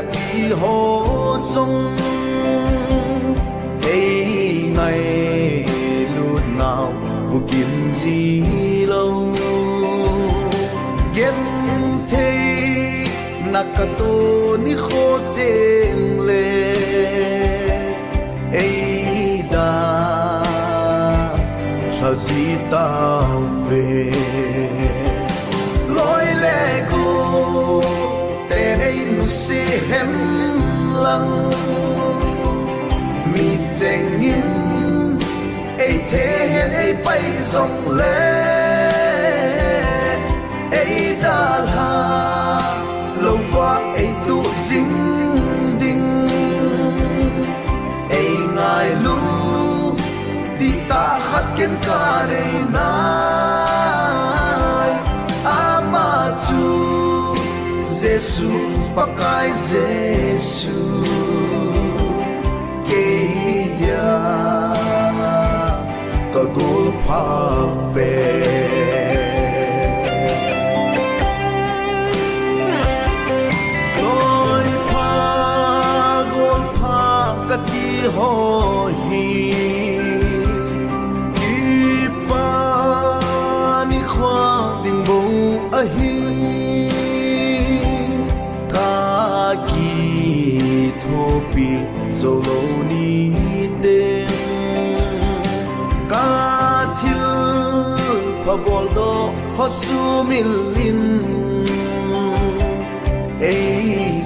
cắt đi hố sông ấy ngày lúc nào bu kiếm gì lâu gen thế nakato ni khô tên lệ ấy đã sao gì tao về lối lẽ cô tên ấy nu si hem lăng mi chênh in ấy thế hen ấy bay rong lệ ấy đã là lâu và ấy tu dính đinh ấy ngài lu đi ta khát kiến cả đời này ama chu Giêsu pakai Giêsu ke dia ka gol pha pe loi pha gol pha ka ti ho hi ki pa ni khwa ting bo a hi thopi zolo ni den ka thil phabol do hosu milin ei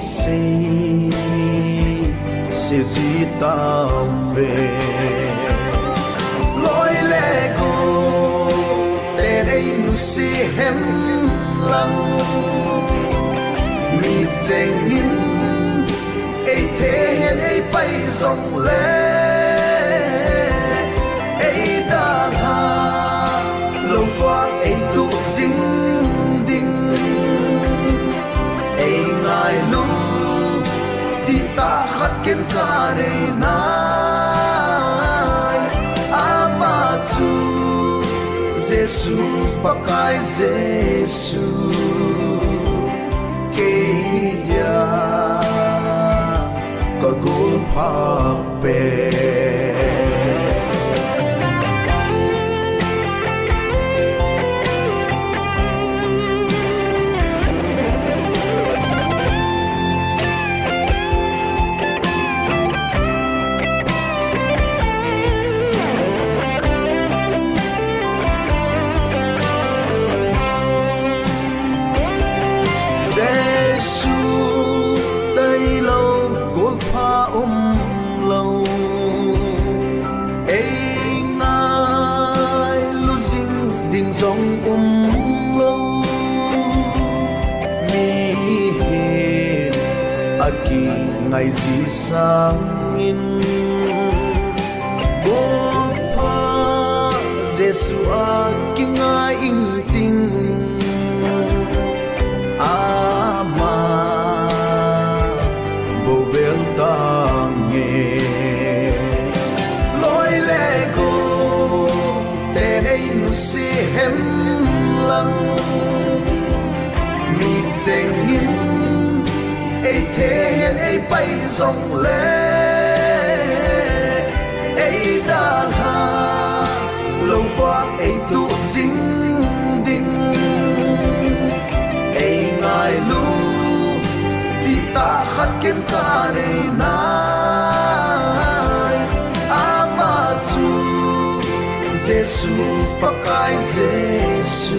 se zita ve loi le go ten ei nu si hem lang mi cheng in ấy thế hen ấy bay rong lệ ấy đã là lâu và ấy tu dính đinh ấy ngài lu đi ta khát kiến cả đời này ama chu Giêsu pakai Giêsu ke dia ka gol pha pe lâu ấy ngài lu dinh đình dòng lâu mi hiền aki ngày gì sang in bố pha Giêsu aki ngài in tình si hem lăng mi chênh in ấy thế hen ấy bay rong lệ ấy đã là lâu và ấy tu dính đinh ấy ngài lu đi ta khát kiến cả đời này ama chu Giêsu pakai Giêsu